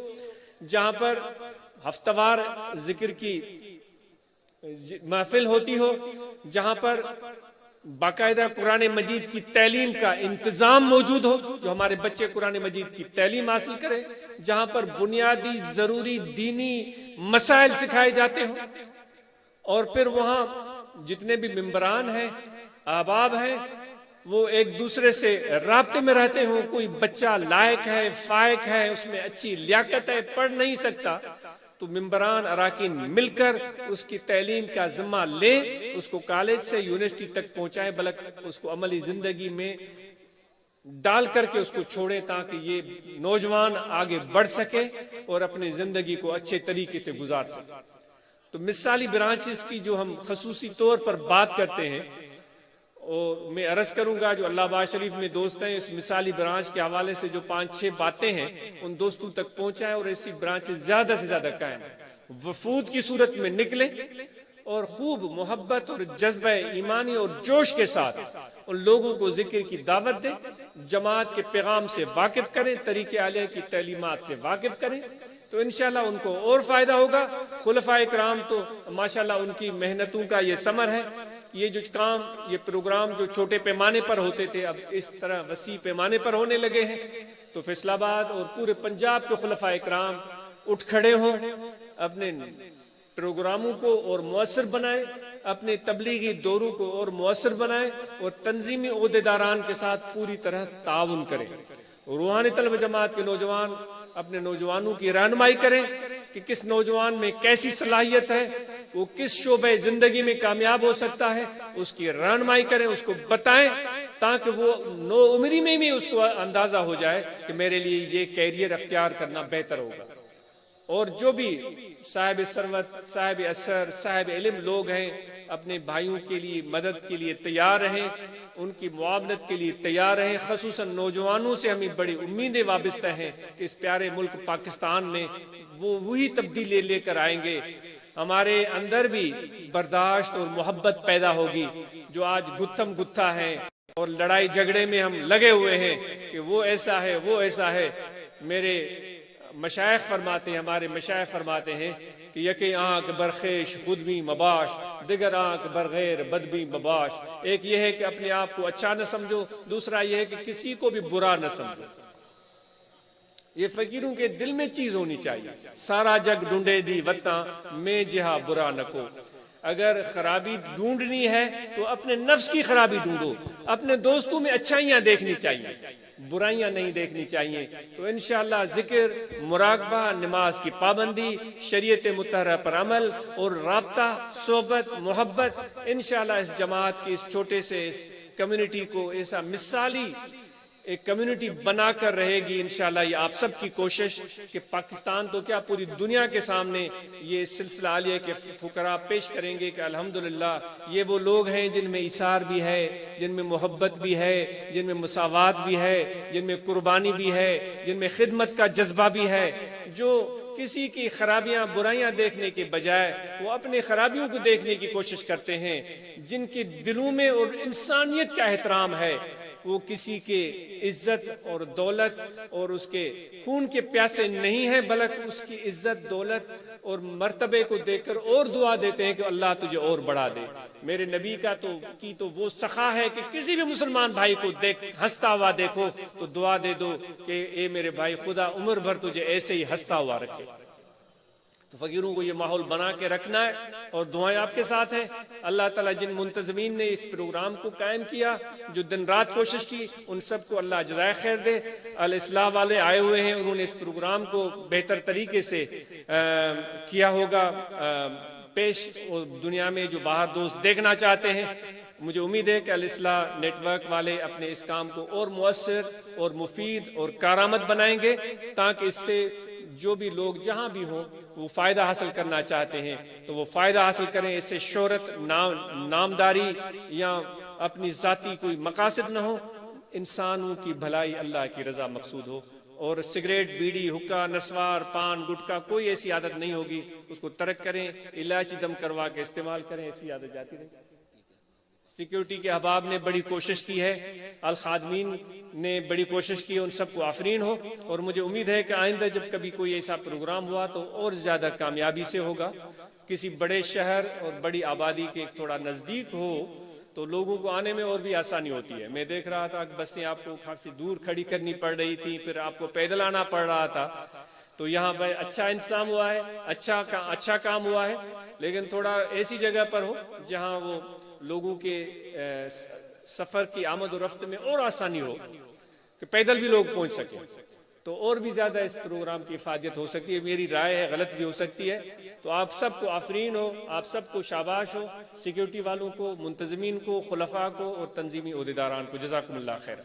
جہاں پر ہفتہ وار ذکر کی محفل ہوتی ہو، جہاں پر باقاعدہ قرآن مجید کی تعلیم کا انتظام موجود ہو، جو ہمارے بچے قرآن مجید کی تعلیم حاصل کریں، جہاں پر بنیادی ضروری دینی مسائل سکھائے جاتے ہوں، اور پھر وہاں جتنے بھی ممبران ہیں، احباب ہیں، وہ ایک دوسرے سے رابطے میں رہتے ہوں۔ کوئی بچہ لائق ہے، فائق ہے، اس میں اچھی لیاقت ہے، پڑھ نہیں سکتا، تو ممبران اراکین مل کر اس کی تعلیم کا ذمہ لیں، اس کو کالج سے یونیورسٹی تک پہنچائیں، بلکہ اس کو عملی زندگی میں ڈال کر کے اس کو چھوڑیں تاکہ یہ نوجوان آگے بڑھ سکے اور اپنی زندگی کو اچھے طریقے سے گزار سکے۔ تو مثالی برانچز کی جو ہم خصوصی طور پر بات کرتے ہیں، اور میں عرض کروں گا جو اللہ آباد شریف میں دوست ہیں، اس مثالی برانچ کے حوالے سے جو 5-6 باتیں ہیں ان دوستوں تک پہنچائیں، اور ایسی برانچز زیادہ سے زیادہ قائم وفود کی صورت میں نکلیں، اور خوب محبت اور جذبہ ایمانی اور جوش کے ساتھ ان لوگوں کو ذکر کی دعوت دیں، جماعت کے پیغام سے واقف کریں، طریقہ عالیہ کی تعلیمات سے واقف کریں، تو انشاءاللہ ان کو اور فائدہ ہوگا۔ خلفائے کرام تو ماشاءاللہ ان کی محنتوں کا یہ ثمر ہے۔ یہ جو کام، یہ پروگرام جو چھوٹے پیمانے پر ہوتے تھے، اب اس طرح وسیع پیمانے پر ہونے لگے ہیں۔ تو فیصل آباد اور پورے پنجاب کے خلفائے کرام اٹھ کھڑے ہوں، اپنے پروگراموں کو اور مؤثر بنائیں، اپنے تبلیغی دوروں کو اور مؤثر بنائیں، اور تنظیمی عہدیداران کے ساتھ پوری طرح تعاون کریں۔ روحانی طلبہ جماعت کے نوجوان اپنے نوجوانوں کی رہنمائی کریں کہ کس نوجوان میں کیسی صلاحیت ہے، وہ کس شعبہ زندگی میں کامیاب ہو سکتا ہے، اس کی رہنمائی کریں، اس کو بتائیں، تاکہ وہ نو عمری میں بھی اس کو اندازہ ہو جائے کہ میرے لیے یہ کیریئر اختیار کرنا بہتر ہوگا۔ اور جو بھی صاحب ثروت، صاحب اثر، صاحب علم لوگ ہیں، اپنے بھائیوں کے لیے مدد کے لیے تیار رہیں، ان کی معاونت کے لیے تیار رہیں۔ خصوصاً نوجوانوں سے ہمیں بڑی امیدیں وابستہ ہیں کہ اس پیارے ملک پاکستان میں وہ وہی تبدیلی لے کر آئیں گے۔ ہمارے اندر بھی برداشت اور محبت پیدا ہوگی، جو آج گتھم گتھا ہے اور لڑائی جھگڑے میں ہم لگے ہوئے ہیں کہ وہ ایسا ہے، وہ ایسا ہے۔ میرے مشائخ فرماتے ہیں، ہمارے مشائخ فرماتے ہیں کہ یکی آنکھ برخیش خود بھی مباش، دیگر آنکھ برغیر بد بھی مباش۔ ایک یہ ہے کہ اپنے آپ کو اچھا نہ سمجھو، دوسرا یہ ہے کہ کسی کو بھی برا نہ سمجھو۔ یہ فقیروں کے دل میں چیز ہونی چاہیے۔ سارا جگ ڈھونڈے دی وطاں میں جہاں برا نہ کو۔ اگر خرابی ڈھونڈنی ہے تو اپنے نفس کی خرابی ڈھونڈو، اپنے دوستوں میں اچھائیاں دیکھنی چاہیے، برائیاں نہیں دیکھنی چاہیے۔ تو انشاءاللہ ذکر، مراقبہ، نماز کی پابندی، شریعت مطہرہ پر عمل اور رابطہ، صحبت، محبت، انشاءاللہ اس جماعت کی اس چھوٹے سے اس کمیونٹی کو ایسا مثالی ایک کمیونٹی بنا کر رہے گی انشاءاللہ۔ یہ آپ سب کی کوشش کہ پاکستان تو کیا پوری دنیا کے سامنے یہ سلسلہ عالیہ کے فقراء پیش کریں گے کہ الحمدللہ یہ وہ لوگ ہیں جن میں ایثار بھی ہے، جن میں محبت بھی ہے، جن میں مساوات بھی ہے، جن میں قربانی بھی ہے، جن میں خدمت کا جذبہ بھی ہے، جو کسی کی خرابیاں برائیاں دیکھنے کے بجائے وہ اپنے خرابیوں کو دیکھنے کی کوشش کرتے ہیں، جن کے دلوں میں اور انسانیت کا احترام ہے۔ وہ کسی کے عزت اور دولت اور اس کے خون کے پیاسے نہیں ہیں، بلکہ اس کی عزت، دولت اور مرتبے کو دیکھ کر اور دعا دیتے ہیں کہ اللہ تجھے اور بڑھا دے۔ میرے نبی کا تو وہ سخا ہے کہ کسی بھی مسلمان بھائی کو دیکھ ہنستا ہوا دیکھو تو دعا دے دو کہ اے میرے بھائی، خدا عمر بھر تجھے ایسے ہی ہنستا ہوا رکھے۔ تو فقیروں کو یہ ماحول بنا کے رکھنا ہے، اور دعائیں آپ کے ساتھ ہیں۔ اللہ تعالیٰ جن منتظمین نے اس پروگرام کو قائم کیا، جو دن رات کوشش کی، ان سب کو اللہ جزائے خیر دے۔ الاصلاح والے آئے ہوئے ہیں، انہوں نے اس پروگرام کو بہتر طریقے سے کیا ہوگا پیش، اور دنیا میں جو باہر دوست دیکھنا چاہتے ہیں، مجھے امید ہے کہ الاصلاح نیٹ ورک والے اپنے اس کام کو اور مؤثر اور مفید اور کارآمد بنائیں گے، تاکہ اس سے جو بھی لوگ جہاں بھی ہوں وہ فائدہ حاصل کرنا چاہتے ہیں تو وہ فائدہ حاصل کریں۔ اس سے شہرت، نامداری یا اپنی ذاتی کوئی مقاصد نہ ہو، انسانوں کی بھلائی، اللہ کی رضا مقصود ہو۔ اور سگریٹ، بیڑی، حکا، نسوار، پان، گٹکا، کوئی ایسی عادت نہیں ہوگی، اس کو ترک کریں، الائچی دم کروا کے استعمال کریں، ایسی عادت جاتی رہے۔ سیکیورٹی کے احباب نے بڑی کوشش کی ہے، الخادمین نے بڑی کوشش کی، ان سب کو آفرین ہو، اور مجھے امید ہے کہ آئندہ جب کبھی کوئی ایسا پروگرام ہوا تو اور زیادہ کامیابی سے ہوگا۔ کسی بڑے شہر اور بڑی آبادی کے تھوڑا نزدیک ہو تو لوگوں کو آنے میں اور بھی آسانی ہوتی ہے۔ میں دیکھ رہا تھا کہ بسیں آپ کو کافی دور کھڑی کرنی پڑ رہی تھی، پھر آپ کو پیدل آنا پڑ رہا تھا، تو یہاں پہ اچھا انتظام ہوا ہے، اچھا کام ہوا ہے، لیکن تھوڑا ایسی جگہ پر ہو جہاں وہ لوگوں کے سفر کی آمد و رفت میں اور آسانی ہو، کہ پیدل بھی لوگ پہنچ سکیں، تو اور بھی زیادہ اس پروگرام کی افادیت ہو سکتی ہے۔ میری رائے ہے، غلط بھی ہو سکتی ہے، تو آپ سب کو آفرین ہو، آپ سب کو شاباش ہو، سیکیورٹی والوں کو، منتظمین کو، خلفاء کو اور تنظیمی عہدیداران کو۔ جزاکم اللہ خیر۔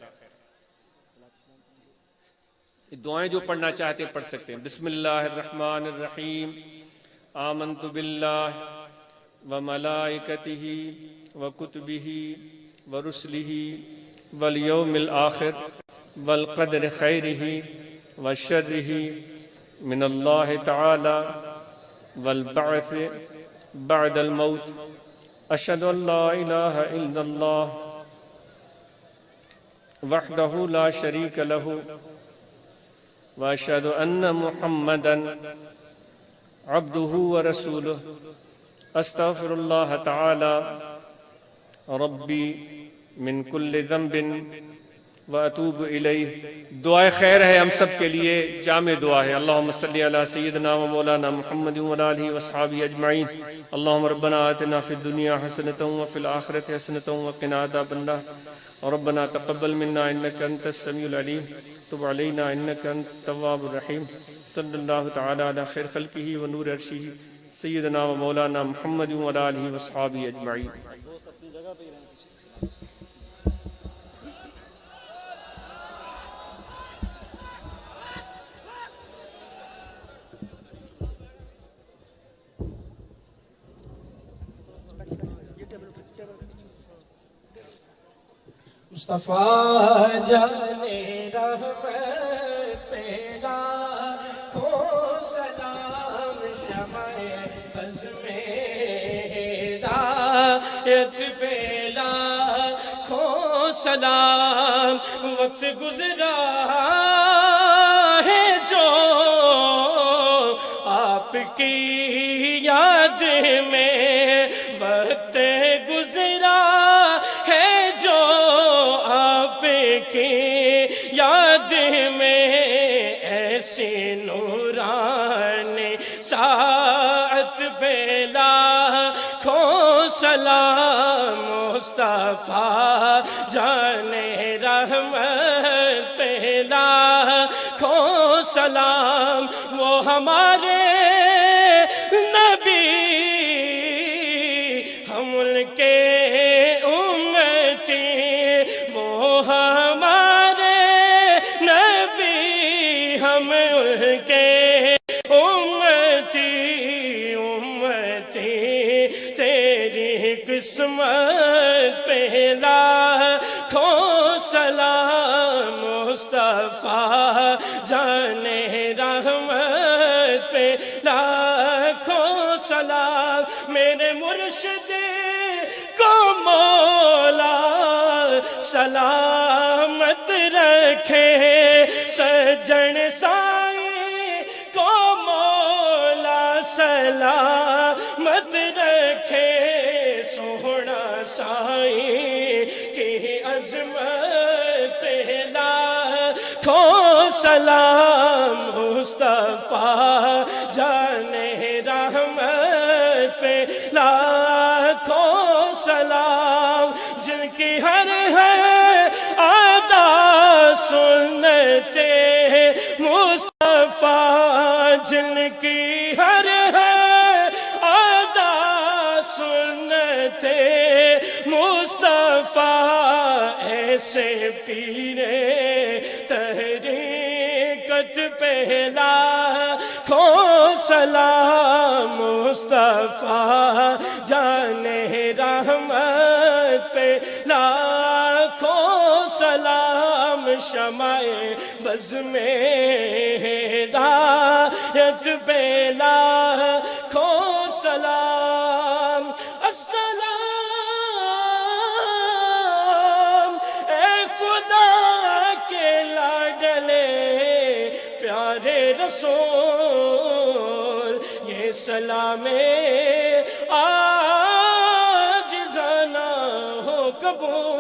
دعائیں جو پڑھنا چاہتے ہیں پڑھ سکتے ہیں۔ بسم اللہ الرحمن الرحیم۔ آمنت باللہ وملائکتہ وکتبہ ورسلہ والیوم الآخر والقدر خیرہ وشرہ من اللہ تعالی والبعث بعد الموت۔ اشہد ان لا الہ الا اللہ وحدہ لا شریک لہ وأشهد أن محمدا عبده ورسوله أستغفر الله تعالى ربي من كل ذنب وأتوب إليه. دعائے خیر ہے ہم سب کے لیے، جامع دعا ہے. اللہم صلی علی سیدنا و مولانا محمد و آلہ وصحابہ اجمعین. اللہم ربنا آتنا فی الدنیا حسنۃ وفی الآخرۃ حسنۃ وقنا عذاب النار. ربنا تقبل منا انک انت السمیع العلیم تب علینا انک انت التواب الرحیم. صلی اللہ تعالی علی خیر خلقہ و نور عرشہ سیدنا و مولانا محمد و آلہ وصحابہ اجمعین. مصطفیٰ جانے رحمت پہ لاکھوں سلام، شمع بز میں ہدایت پہ لاکھوں سلام. وقت گزرا ہے جو آپ کی یاد میں، وقت گزرا ہے جو آپ کی یاد میں، ایسی نورانی ساعت پہ لاکھوں سلام. مصطفیٰ جانے رحمت پہ لاکھوں سلام. وہ ہمارے نبی، ہم ان کے امتی. وہ ہمارے نبی، ہم ان کے امتی. امتی تیری قسمت پہ لاکھوں سلام. مصطفیٰ جانے رحمت پہ لاکھوں سلام. میرے مرشد کو مولا سلامت رکھے، سجن سائی کو مولا سلامت رکھے. سونا سائی کی عظمت پہ لاکھوں سلام. مصطفیٰ جانے رحمت پہ لاکھوں سلام. جن کی ہر ہے ادا سنت مصطفیٰ، جن کی ہر ہے ادا سنت مصطفیٰ، ایسے پیرے تحریکت پہ لاکھوں سلام. مصطفیٰ جانے رحمت پہ لاکھوں سلام. شمع بز میں ہدایت پہ لاکھوں سلام. السلام اے خدا کے لاڈلے پیارے رسول، یہ سلام عاجزانہ ہو قبول.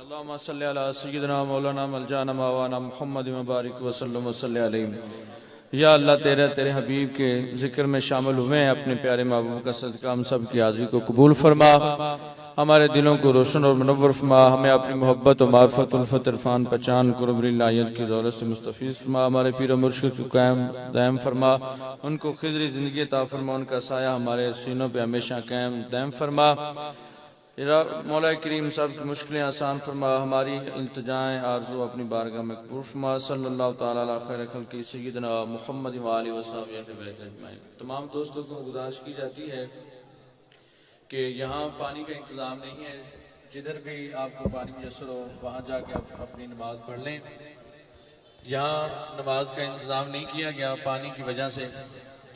اللہم صلی علی سیدنا مولانا ملجانا مولانا محمد مبارک وسلم وصلی علیہ. یا اللہ تیرے حبیب کے ذکر میں شامل ہوئے ہیں، اپنے پیارے محبوب کا صدقہ ہم سب کی حاضری کو قبول فرما، ہمارے دلوں کو روشن اور منور فرما، ہمیں اپنی محبت و معرفت الفت عرفان پہچان قرب الہیت کی دولت سے مستفیض فرما. ہمارے پیر و مرشد کو قائم دائم فرما، ان کو خضری زندگی عطا فرما، ان کا سایہ ہمارے سینوں پہ ہمیشہ قائم دائم فرما. مولا کریم سب کی مشکلیں آسان فرما، ہماری التجائیں آرزو اپنی بارگاہ میں قبول فرما. صلی اللہ تعالیٰ علی خیر خلق سیدنا محمد و آلہ وصحبہ اجمعین. تمام دوستوں کو گزارش کی جاتی ہے کہ یہاں پانی کا انتظام نہیں ہے، جدھر بھی آپ کو پانی میسر ہو وہاں جا کے آپ اپنی نماز پڑھ لیں. یہاں نماز کا انتظام نہیں کیا گیا پانی کی وجہ سے،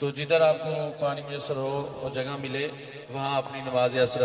تو جدھر آپ کو پانی میسر ہو اور جگہ ملے وہاں اپنی نماز اثر